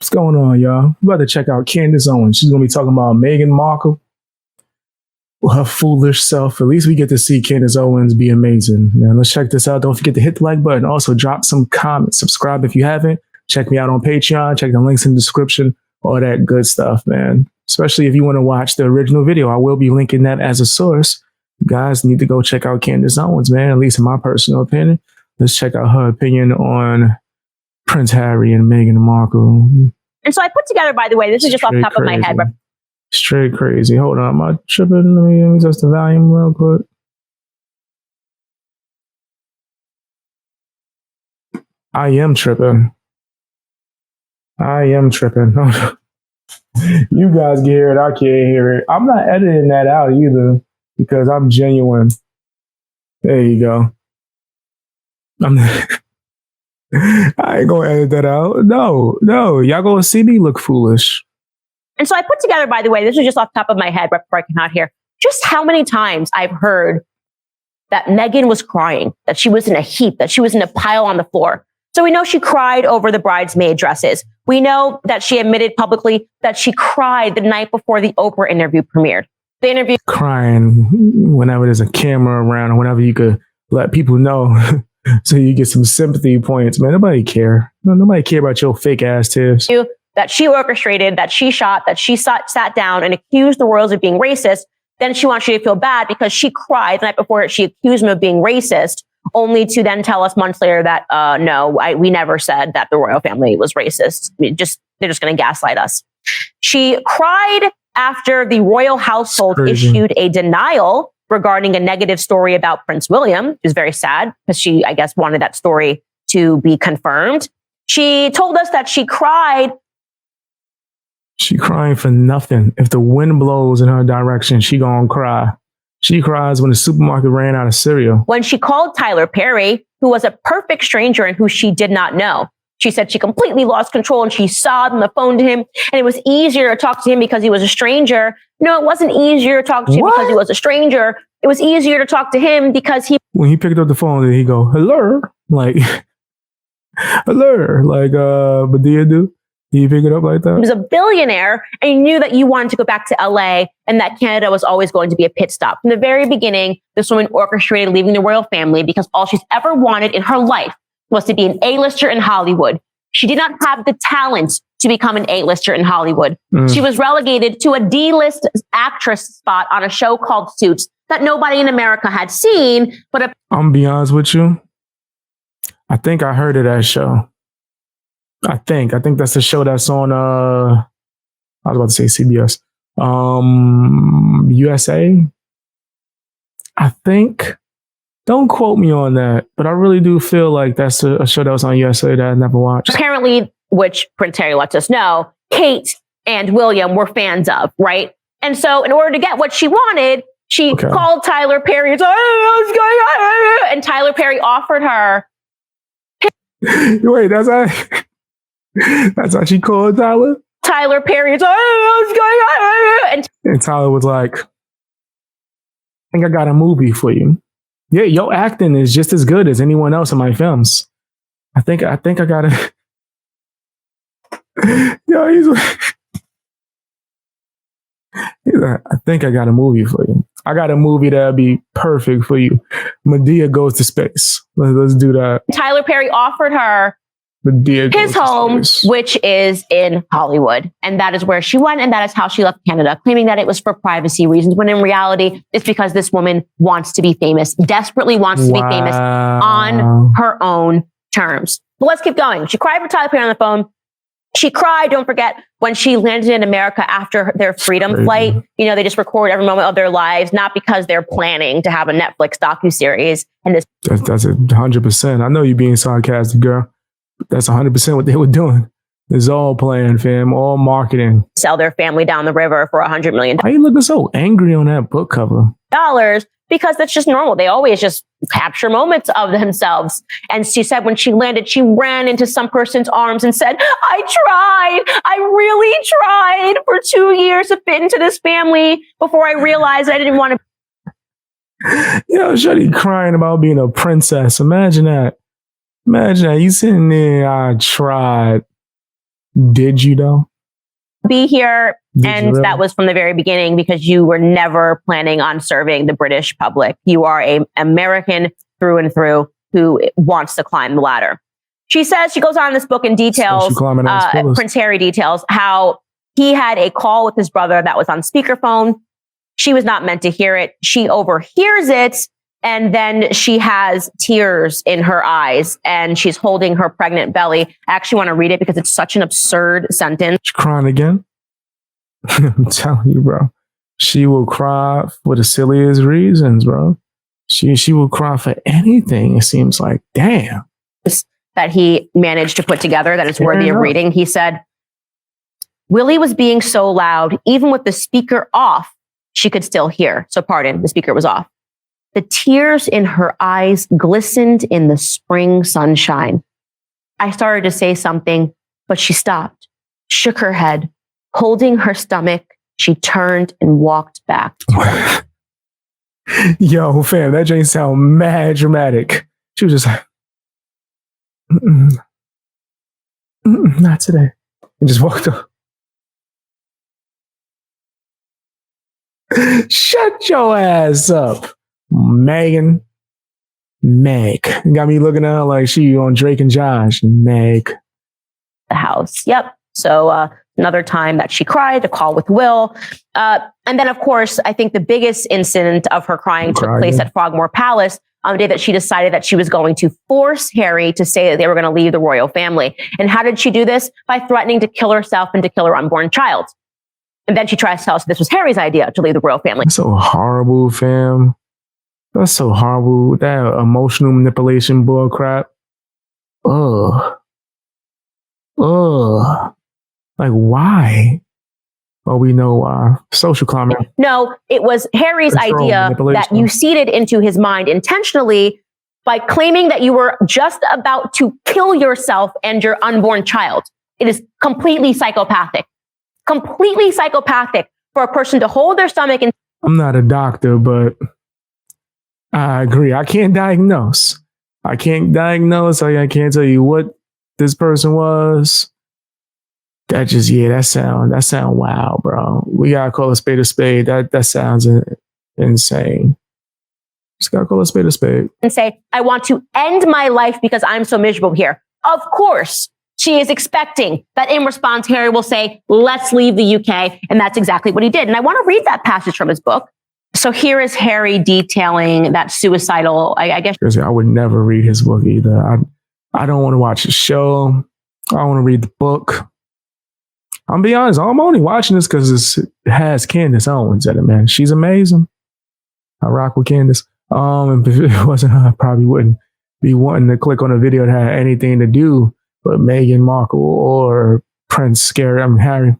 What's going on, y'all? We about to check out Candace Owens. She's gonna be talking about Meghan Markle, her foolish self. At least we get to see Candace Owens be amazing. Man, let's check this out. Don't forget to hit the like button. Also, drop some comments. Subscribe if you haven't. Check me out on Patreon. Check the links in the description. All that good stuff, man. Especially if you want to watch the original video. I will be linking that as a source. You guys need to go check out Candace Owens, man, at least in my personal opinion. Let's check out her opinion on Prince Harry and Meghan Markle. And so I put together, by the way, this is just off the top of my head. Straight crazy. Hold on, am I tripping? Let me adjust the volume real quick. I am tripping. You guys can hear it. I can't hear it. I'm not editing that out either because I'm genuine. There you go. I ain't gonna edit that out. No. Y'all gonna see me look foolish. And so I put together, by the way, this is just off the top of my head right before I came out here, just how many times I've heard that Meghan was crying, that she was in a heap, that she was in a pile on the floor. So we know she cried over the bridesmaid dresses. We know that she admitted publicly that she cried the night before the Oprah interview premiered. The interview crying whenever there's a camera around or whenever you could let people know so you get some sympathy points, man. Nobody care. Nobody care about your fake ass tips. That she orchestrated, that she shot, that she sat down and accused the royals of being racist. Then she wants you to feel bad because she cried the night before she accused him of being racist, only to then tell us months later that, no, we never said that the royal family was racist. They're just going to gaslight us. She cried after the royal household issued a denial regarding a negative story about Prince William, which is very sad because she, I guess, wanted that story to be confirmed. She told us that she cried. She crying for nothing. If the wind blows in her direction, she gonna cry. She cries when the supermarket ran out of cereal. When she called Tyler Perry, who was a perfect stranger and who she did not know, she said she completely lost control and she sobbed on the phone to him. And it was easier to talk to him because he was a stranger. No, it wasn't easier to talk to him because he was a stranger. It was easier to talk to him because when he picked up the phone, he go, hello? Like, hello? Like, Medea do? You pick it up like that? He was a billionaire and he knew that you wanted to go back to LA and that Canada was always going to be a pit stop. From the very beginning, this woman orchestrated leaving the royal family because all she's ever wanted in her life was to be an A-lister in Hollywood. She did not have the talent to become an A-lister in Hollywood. She was relegated to a D-list actress spot on a show called Suits that nobody in America had seen. But I'm gonna be honest with you. I think I heard of that show. I think that's the show that's on I was about to say CBS. USA. I think. Don't quote me on that, but I really do feel like that's a show that was on USA that I never watched. Apparently, which Prince Harry lets us know, Kate and William were fans of, right? And so in order to get what she wanted, she called Tyler Perry and said, "What's going on?" And Tyler Perry offered her. Wait, that's how she called Tyler? Tyler Perry and said, "What's going on?" And Tyler was like, I think I got a movie for you. Yeah, your acting is just as good as anyone else in my films. I think I got a. Yo, he's like, I think I got a movie for you. I got a movie that'll be perfect for you. Medea goes to space. Let's do that. Tyler Perry offered her his home, which is in Hollywood. And that is where she went. And that is how she left Canada, claiming that it was for privacy reasons, when in reality, it's because this woman wants to be famous, desperately wants to be famous on her own terms. But let's keep going. She cried for Tyler Perry on the phone. She cried, don't forget, when she landed in America after their freedom flight. You know, they just record every moment of their lives, not because they're planning to have a Netflix docuseries. And this that's 100%. I know you're being sarcastic, girl. That's 100% what they were doing. It's all planned, fam. All marketing. Sell their family down the river for $100 million. Why are you looking so angry on that book cover? Because that's just normal. They always just capture moments of themselves. And she said when she landed, she ran into some person's arms and said, I really tried for 2 years to fit into this family before I realized I didn't want to. Shawty crying about being a princess. Imagine that. You sitting there, I tried. Did you though? Be here. Did And you really? that was from the very beginning because you were never planning on serving the British public. You are an American through and through who wants to climb the ladder. She says, she goes on in this book and details, Prince Harry details how he had a call with his brother that was on speakerphone. She was not meant to hear it. She overhears it. And then she has tears in her eyes and she's holding her pregnant belly. I actually want to read it because it's such an absurd sentence. She's crying again. I'm telling you, bro. She will cry for the silliest reasons, bro. She will cry for anything. It seems like, damn. That he managed to put together that is worthy of reading. He said, Willie was being so loud, even with the speaker off, she could still hear. So pardon, the speaker was off. The tears in her eyes glistened in the spring sunshine. I started to say something, but she stopped, shook her head, holding her stomach. She turned and walked back. Yo, fam, that Jane sound mad dramatic. She was just like, not today. And just walked up. Shut your ass up, Meghan. Meg. Got me looking at her like she on Drake and Josh. Meg. The house. Yep. So another time that she cried, a call with Will. And then, of course, I think the biggest incident of her crying took place at Frogmore Palace on the day that she decided that she was going to force Harry to say that they were going to leave the royal family. And how did she do this? By threatening to kill herself and to kill her unborn child. And then she tries to tell us this was Harry's idea to leave the royal family. That's so horrible, fam. That's so horrible. That emotional manipulation bull crap. Ugh. Like, why? Well, we know why. Social climate. No, it was Harry's idea that you seeded into his mind intentionally by claiming that you were just about to kill yourself and your unborn child. It is completely psychopathic. Completely psychopathic for a person to hold their stomach and... I'm not a doctor, but I agree. I can't diagnose. I can't tell you what this person was. That just, that sound wild, bro. We gotta call a spade a spade. That sounds insane. Just gotta call a spade a spade. And say, I want to end my life because I'm so miserable here. Of course, she is expecting that in response, Harry will say, let's leave the UK. And that's exactly what he did. And I want to read that passage from his book. So here is Harry detailing that suicidal, I guess. I would never read his book either. I don't want to watch the show. I don't want to read the book. I'm be honest, I'm only watching this because it has Candace Owens in it, man. She's amazing. I rock with Candace. And if it wasn't her, I probably wouldn't be wanting to click on a video that had anything to do with Meghan Markle or Prince Harry.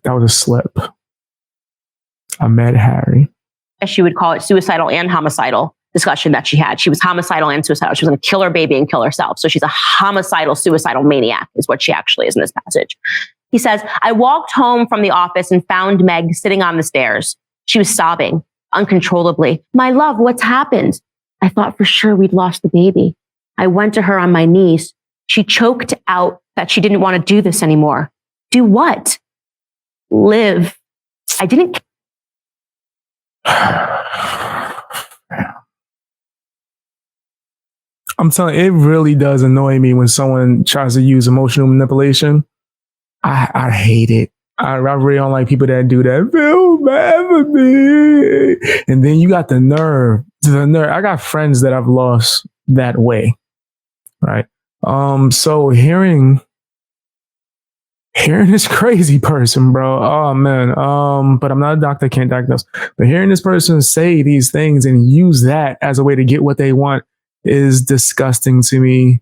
That was a slip. I met Harry. She would call it suicidal and homicidal discussion that she had. She was homicidal and suicidal. She was going to kill her baby and kill herself. So she's a homicidal, suicidal maniac is what she actually is in this passage. He says, I walked home from the office and found Meg sitting on the stairs. She was sobbing uncontrollably. My love, what's happened? I thought for sure we'd lost the baby. I went to her on my knees. She choked out that she didn't want to do this anymore. Do what? Live. I didn't. I'm telling you, it really does annoy me when someone tries to use emotional manipulation. I hate it. I really don't like people that do that. Feel bad for me. And then you got the nerve. I got friends that I've lost that way. Right. So hearing this crazy person, bro. Oh man. But I'm not a doctor, can't diagnose. But hearing this person say these things and use that as a way to get what they want is disgusting to me.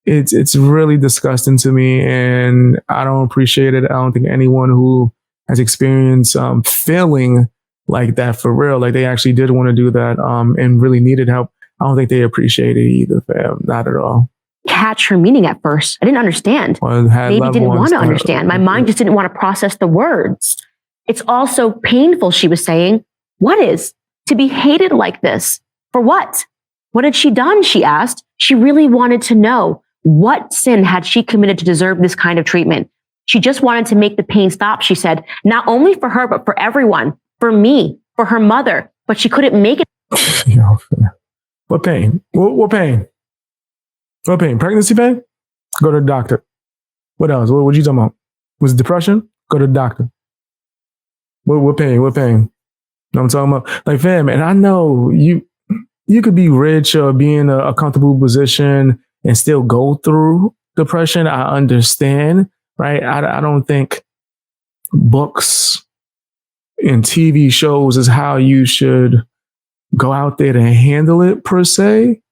It's really disgusting to me, and I don't appreciate it. I don't think anyone who has experienced feeling like that for real, like they actually did want to do that and really needed help, I don't think they appreciate it either, fam. Not at all. Catch her meaning at first. I didn't understand. Maybe didn't want to understand. My mind just didn't want to process the words. It's also painful, she was saying. What is? To be hated like this? For what? What had she done? She asked. She really wanted to know. What sin had she committed to deserve this kind of treatment? She just wanted to make the pain stop, she said, not only for her, but for everyone, for me, for her mother, but she couldn't make it. What pain? What pain? What pain? Pregnancy pain? Go to the doctor. What else? What you talking about? Was it depression? Go to the doctor. What pain? What pain? I'm talking about, like, fam, and I know you could be rich or be in a comfortable position and still go through depression. I understand, right? I don't think books and TV shows is how you should go out there to handle it per se.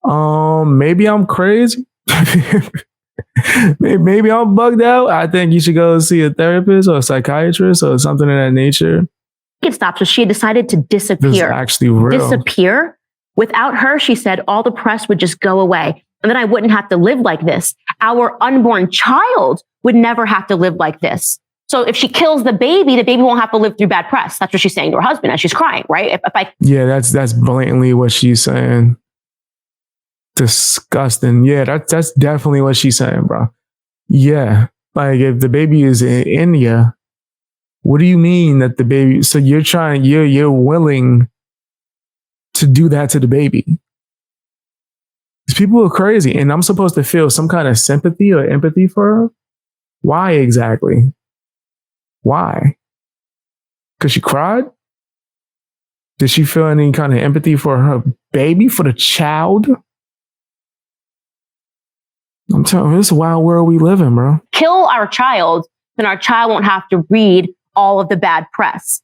Maybe I'm crazy. Maybe I'm bugged out. I think you should go see a therapist or a psychiatrist or something of that nature. It stopped. So she had decided to disappear. This is actually real. Disappear. Without her, she said, all the press would just go away. And then I wouldn't have to live like this. Our unborn child would never have to live like this. So if she kills the baby won't have to live through bad press. That's what she's saying to her husband as she's crying, right? Yeah, that's blatantly what she's saying. Disgusting. Yeah, that's definitely what she's saying, bro. Yeah. Like, if the baby is in India, what do you mean that the baby, so you're willing to do that to the baby? These people are crazy. And I'm supposed to feel some kind of sympathy or empathy for her? Why exactly? Why? Because she cried? Did she feel any kind of empathy for her baby, for the child? I'm telling you, this is a wild world we live in, bro. Kill our child, then our child won't have to read all of the bad press.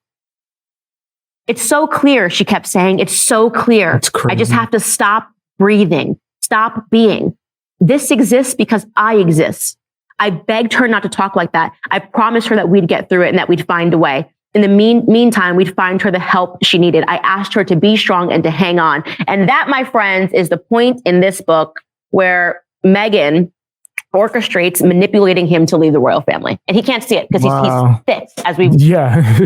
It's so clear, she kept saying. It's so clear. That's crazy. I just have to stop breathing, stop being. This exists because I exist. I begged her not to talk like that. I promised her that we'd get through it and that we'd find a way. In the meantime, we'd find her the help she needed. I asked her to be strong and to hang on. And that, my friends, is the point in this book where Meghan orchestrates manipulating him to leave the royal family. And he can't see it because he's fit, as we... Yeah,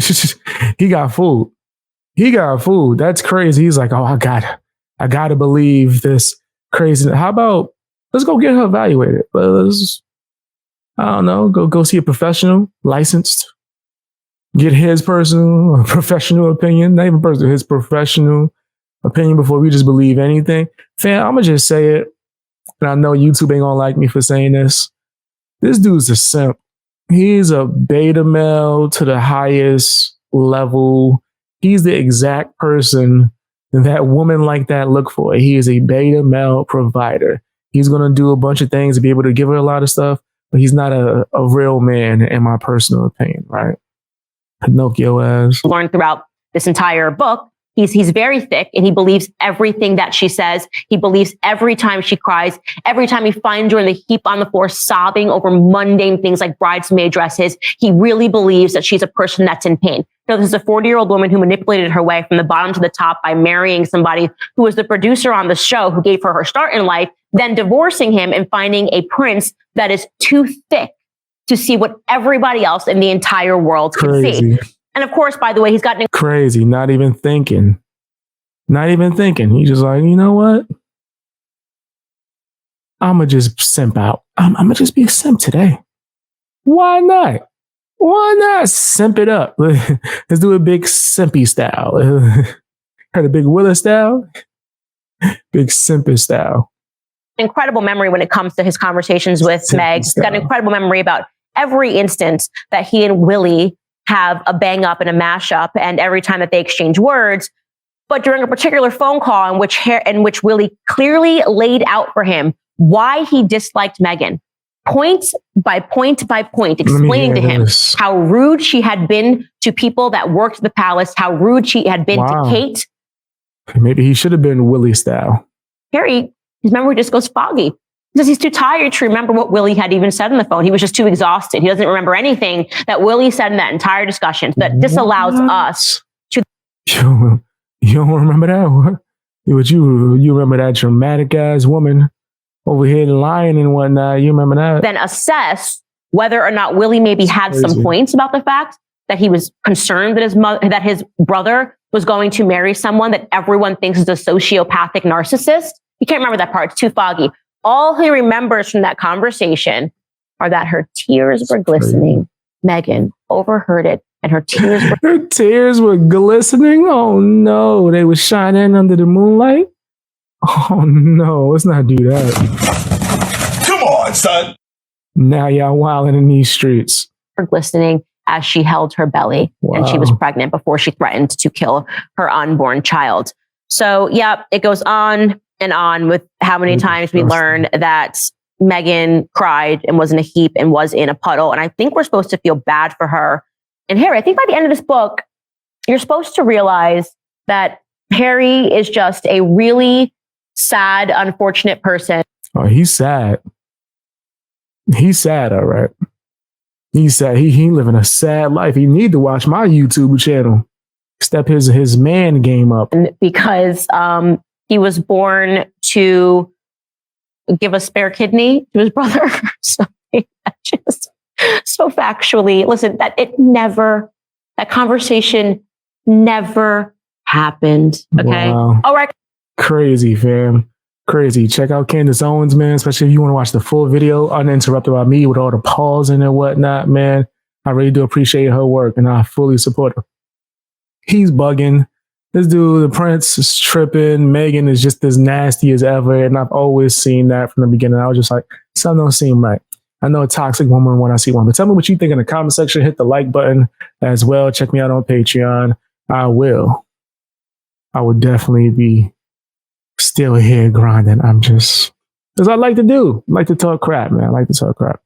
he got fooled. He got fooled. That's crazy. He's like, oh, I got to believe this crazy. How about, let's go get her evaluated. Let's, I don't know, go see a professional, licensed, get his professional opinion, not even personal, his professional opinion before we just believe anything. Fam, I'm going to just say it. And I know YouTube ain't going to like me for saying this. This dude's a simp. He's a beta male to the highest level. He's the exact person that woman like that look for. He is a beta male provider. He's going to do a bunch of things to be able to give her a lot of stuff, but he's not a real man, in my personal opinion, right? Pinocchio ass. Learned throughout this entire book. He's very thick and he believes everything that she says. He believes every time she cries, every time he finds her in the heap on the floor sobbing over mundane things like bridesmaid dresses. He really believes that she's a person that's in pain. So this is a 40-year-old woman who manipulated her way from the bottom to the top by marrying somebody who was the producer on the show who gave her start in life, then divorcing him and finding a prince that is too thick to see what everybody else in the entire world can see. And of course, by the way, he's gotten crazy, not even thinking. He's just like, you know what? I'm going to just simp out. I'm going to just be a simp today. Why not? Why not simp it up? Let's do a big simpy style. Heard a big Willa style? Big simpy style. Incredible memory when it comes to his conversations with Meg. He's got an incredible memory about every instance that he and Willie have a bang up and a mash up, and every time that they exchange words. But during a particular phone call in which Willie clearly laid out for him why he disliked Meghan, point by point by point, explaining to him how rude she had been to people that worked at the palace, how rude she had been to Kate. Maybe he should have been Willie style. Harry, his memory just goes foggy. Because he's too tired to remember what Willie had even said on the phone. He was just too exhausted. He doesn't remember anything that Willie said in that entire discussion. That disallows us to... You don't remember that? You remember that dramatic ass woman over here lying and whatnot. You remember that? Then assess whether or not Willie maybe had some points about the fact that he was concerned that his brother was going to marry someone that everyone thinks is a sociopathic narcissist. You can't remember that part. It's too foggy. All he remembers from that conversation are that her tears were glistening. Meghan overheard it, and her tears were... Her tears were glistening? Oh, no. They were shining under the moonlight? Oh, no. Let's not do that. Come on, son. Now y'all wilding in these streets. Glistening as she held her belly. Wow. And she was pregnant before she threatened to kill her unborn child. So, yeah, it goes on and on with how many times we learn that Meghan cried and was in a heap and was in a puddle. And I think we're supposed to feel bad for her. And Harry, I think by the end of this book, you're supposed to realize that Harry is just a really sad, unfortunate person. Oh, he's sad. He's sad, all right. He's sad. He living a sad life. He need to watch my YouTube channel. Step his man game up. Because he was born to give a spare kidney to his brother or something. Just so factually. Listen, that conversation never happened. Okay. Wow. All right. Crazy, fam. Crazy. Check out Candace Owens, man, especially if you want to watch the full video uninterrupted by me with all the pausing and whatnot, man. I really do appreciate her work and I fully support her. He's bugging. This dude, the prince, is tripping. Meghan is just as nasty as ever. And I've always seen that from the beginning. I was just like, something don't seem right. I know a toxic woman when I see one. But tell me what you think in the comment section. Hit the like button as well. Check me out on Patreon. I will definitely be still here grinding. I'm just, because I like to do. I like to talk crap, man. I like to talk crap.